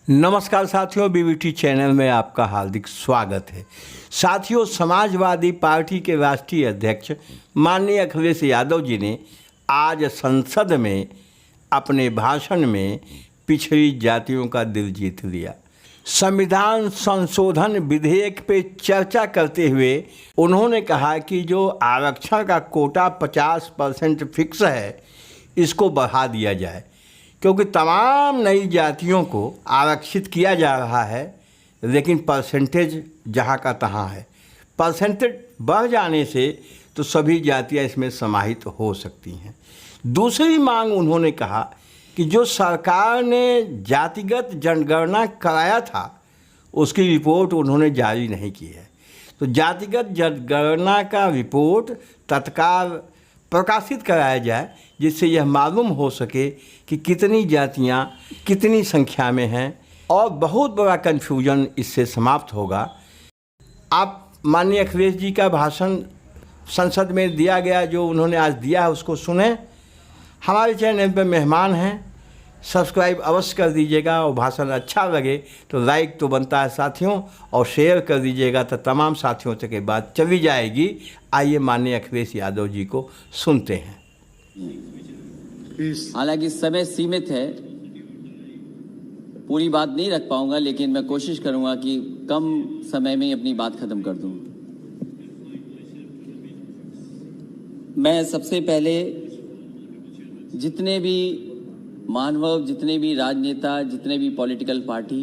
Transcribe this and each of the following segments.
नमस्कार साथियों, BBT channel में आपका हार्दिक स्वागत है। साथियों, समाजवादी पार्टी के राष्ट्रीय अध्यक्ष माननीय अखिलेश यादव जी ने आज संसद में अपने भाषण में पिछड़ी जातियों का दिल जीत लिया। संविधान संशोधन विधेयक पे चर्चा करते हुए उन्होंने कहा कि जो आरक्षण का कोटा 50% फिक्स है, इसको बढ़ा दिया जाए, क्योंकि तमाम नई जातियों को आरक्षित किया जा रहा है, लेकिन परसेंटेज जहाँ का तहाँ है। परसेंटेज बढ़ जाने से तो सभी जातियाँ इसमें समाहित हो सकती हैं। दूसरी मांग उन्होंने कहा कि जो सरकार ने जातिगत जनगणना कराया था, उसकी रिपोर्ट उन्होंने जारी नहीं की है। तो जातिगत जनगणना का रिपोर्ट तत्काल प्रकाशित कराया जाए, जिससे यह मालूम हो सके कि कितनी जातियां कितनी संख्या में हैं, और बहुत बड़ा कन्फ्यूजन इससे समाप्त होगा। आप माननीय अखिलेश जी का भाषण संसद में दिया गया, जो उन्होंने आज दिया है, उसको सुने। हमारे चैनल पर मेहमान हैं, सब्सक्राइब अवश्य कर दीजिएगा, और भाषण अच्छा लगे तो लाइक तो बनता है साथियों, और शेयर कर दीजिएगा, तो तमाम साथियों तक ये बात चली जाएगी। आइए माननीय अखिलेश यादव जी को सुनते हैं। हालांकि समय सीमित है, पूरी बात नहीं रख पाऊंगा, लेकिन मैं कोशिश करूंगा कि कम समय में ही अपनी बात खत्म कर दूं। मैं सबसे पहले जितने भी मानव, जितने भी राजनेता, जितने भी पॉलिटिकल पार्टी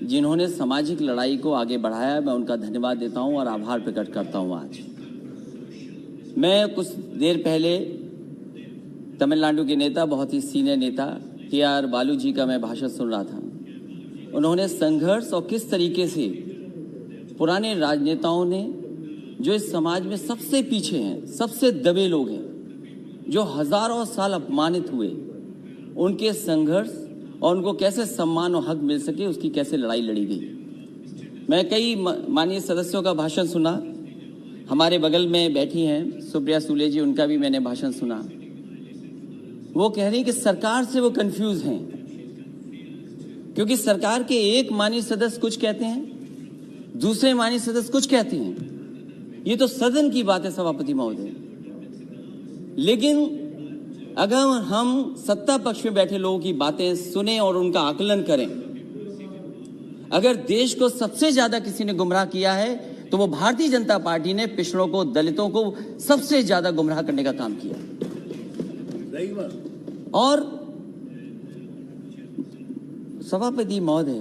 जिन्होंने सामाजिक लड़ाई को आगे बढ़ाया, मैं उनका धन्यवाद देता हूं और आभार प्रकट करता हूं। आज मैं कुछ देर पहले तमिलनाडु के नेता, बहुत ही सीनियर नेता TR बालू जी का मैं भाषण सुन रहा था। उन्होंने संघर्ष और किस तरीके से पुराने राजनेताओं ने, जो इस समाज में सबसे पीछे हैं, सबसे दबे लोग हैं, जो हजारों साल अपमानित हुए, उनके संघर्ष और उनको कैसे सम्मान और हक मिल सके, उसकी कैसे लड़ाई लड़ी गई। मैं कई माननीय सदस्यों का भाषण सुना। हमारे बगल में बैठी हैं सुप्रिया सुले जी, उनका भी मैंने भाषण सुना। वो कह रही कि सरकार से वो कंफ्यूज हैं, क्योंकि सरकार के एक माननीय सदस्य कुछ कहते हैं, दूसरे माननीय सदस्य कुछ कहते हैं। ये तो सदन की बात है सभापति महोदय, लेकिन अगर हम सत्ता पक्ष में बैठे लोगों की बातें सुने और उनका आकलन करें, अगर देश को सबसे ज्यादा किसी ने गुमराह किया है तो वो भारतीय जनता पार्टी ने पिछड़ों को, दलितों को सबसे ज्यादा गुमराह करने का काम किया। और सभापति महोदय,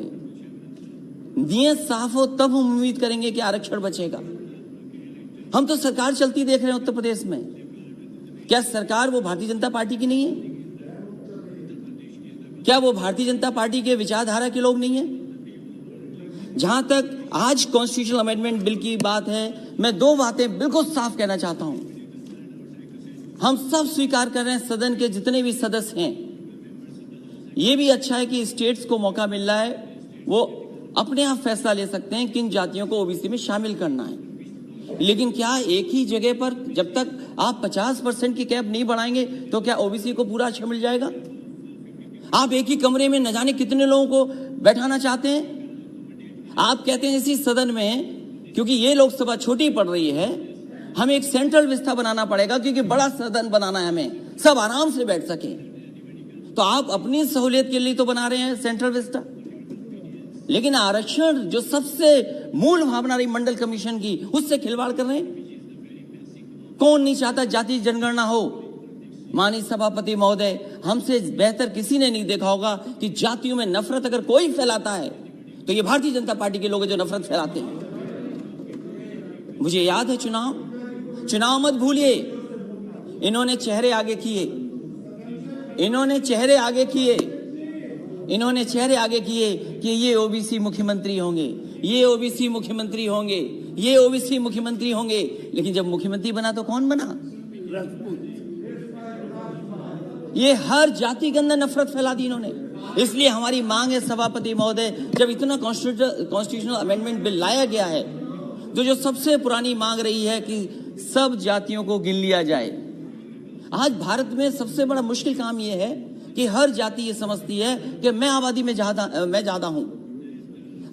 नियत साफ हो तब हम उम्मीद करेंगे कि आरक्षण बचेगा। हम तो सरकार चलती देख रहे हैं उत्तर प्रदेश में। क्या सरकार वो भारतीय जनता पार्टी की नहीं है? क्या वो भारतीय जनता पार्टी के विचारधारा के लोग नहीं है? जहां तक आज कॉन्स्टिट्यूशनल अमेंडमेंट बिल की बात है, मैं दो बातें बिल्कुल साफ कहना चाहता हूं। हम सब स्वीकार कर रहे हैं, सदन के जितने भी सदस्य हैं, ये भी अच्छा है कि स्टेट्स को मौका मिल रहा है, वो अपने आप फैसला ले सकते हैं किन जातियों को ओबीसी में शामिल करना है। लेकिन क्या एक ही जगह पर जब तक आप 50% की कैप नहीं बढ़ाएंगे तो क्या ओबीसी को पूरा अच्छा मिल जाएगा? आप एक ही कमरे में न जाने कितने लोगों को बैठाना चाहते हैं। आप कहते हैं इसी सदन में, क्योंकि ये लोकसभा छोटी पड़ रही है, हमें एक सेंट्रल विस्ता बनाना पड़ेगा, क्योंकि बड़ा सदन बनाना है हमें, सब आराम से बैठ सके। तो आप अपनी सहूलियत के लिए तो बना रहे हैं सेंट्रल विस्ता, लेकिन आरक्षण जो सबसे मूल भावना रही मंडल कमीशन की, उससे खिलवाड़ कर रहे हैं। कौन नहीं चाहता जाति जनगणना हो? माननीय सभापति महोदय, हमसे बेहतर किसी ने नहीं देखा होगा कि जातियों में नफरत अगर कोई फैलाता है तो ये भारतीय जनता पार्टी के लोग हैं जो नफरत फैलाते हैं। मुझे याद है चुनाव मत भूलिए, इन्होंने चेहरे आगे किए, इन्होंने चेहरे आगे किए कि ये ओबीसी मुख्यमंत्री होंगे, ये ओबीसी मुख्यमंत्री होंगे, ये ओबीसी मुख्यमंत्री होंगे। लेकिन जब मुख्यमंत्री बना तो कौन बना? ये हर जाति के अंदर नफरत फैला दी इन्होंने। इसलिए हमारी मांग है सभापति महोदय, जब इतना कॉन्स्टिट्यूशनल अमेंडमेंट बिल लाया गया है, तो जो सबसे पुरानी मांग रही है कि सब जातियों को गिन लिया जाए। आज भारत में सबसे बड़ा मुश्किल काम यह है कि हर जाति ये समझती है कि मैं आबादी में ज्यादा हूं।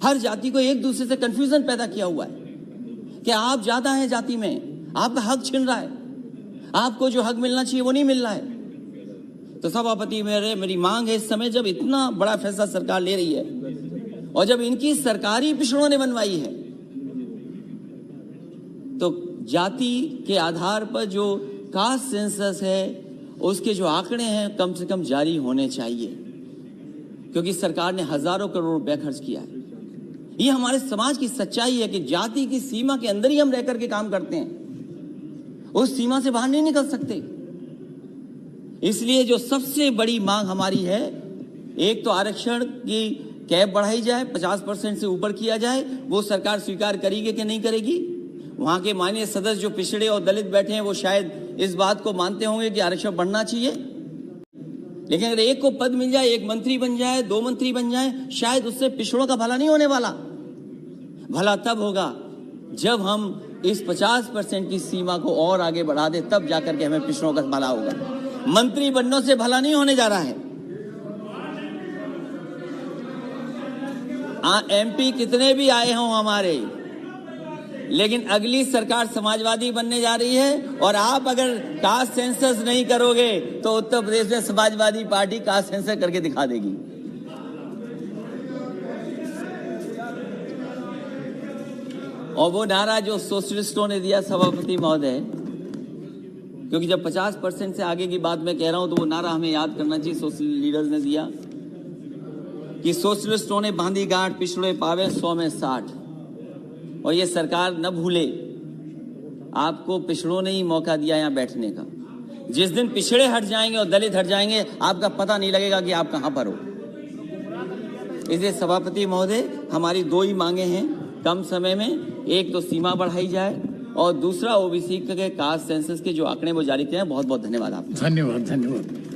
हर जाति को एक दूसरे से कंफ्यूजन पैदा किया हुआ है कि आप ज्यादा हैं जाति में, आपका हक छिन रहा है, आपको जो हक मिलना चाहिए वो नहीं मिल रहा है। तो सभापति मेरी मांग है, इस समय जब इतना बड़ा फैसला सरकार ले रही है और जब इनकी सरकारी पिछड़ों ने बनवाई है, तो जाति के आधार पर जो कास्ट सेंसस है उसके जो आंकड़े हैं कम से कम जारी होने चाहिए, क्योंकि सरकार ने हजारों करोड़ रुपया खर्च किया है। ये हमारे समाज की सच्चाई है कि जाति की सीमा के अंदर ही हम रहकर के काम करते हैं, उस सीमा से बाहर नहीं निकल सकते। इसलिए जो सबसे बड़ी मांग हमारी है, एक तो आरक्षण की कैप बढ़ाई जाए, 50% से ऊपर किया जाए। वो सरकार स्वीकार करेगी कि नहीं करेगी? वहां के माननीय सदस्य जो पिछड़े और दलित बैठे हैं वो शायद इस बात को मानते होंगे कि आरक्षण बढ़ना चाहिए, लेकिन अगर एक को पद मिल जाए, एक मंत्री बन जाए, 2 मंत्री बन जाए, शायद उससे पिछड़ों का भला नहीं होने वाला। भला तब होगा जब हम इस 50% की सीमा को और आगे बढ़ा दे, तब जाकर के हमें पिछड़ों का भला होगा। मंत्री बनने से भला नहीं होने जा रहा है। MP कितने भी आए हों हमारे, लेकिन अगली सरकार समाजवादी बनने जा रही है और आप अगर कास्ट सेंसस नहीं करोगे तो उत्तर प्रदेश में समाजवादी पार्टी कास्ट सेंसस करके दिखा देगी। और वो नारा जो सोशलिस्टों ने दिया, सभापति महोदय, क्योंकि जब 50% से आगे की बात मैं कह रहा हूं तो वो नारा हमें याद करना चाहिए। सोशल लीडर्स ने दिया कि सोशलिस्टों ने बांधी गांठ, पिछड़े पावे 100 में 60। और ये सरकार न भूले, आपको पिछड़ों ने ही मौका दिया यहाँ बैठने का। जिस दिन पिछड़े हट जाएंगे और दलित हट जाएंगे, आपका पता नहीं लगेगा कि आप कहां पर हो। इसलिए सभापति महोदय, हमारी 2 ही मांगे हैं कम समय में। एक तो सीमा बढ़ाई जाए और दूसरा OBC के कास्ट सेंसस के जो आंकड़े वो जारी किए हैं। बहुत बहुत धन्यवाद आपका। धन्यवाद।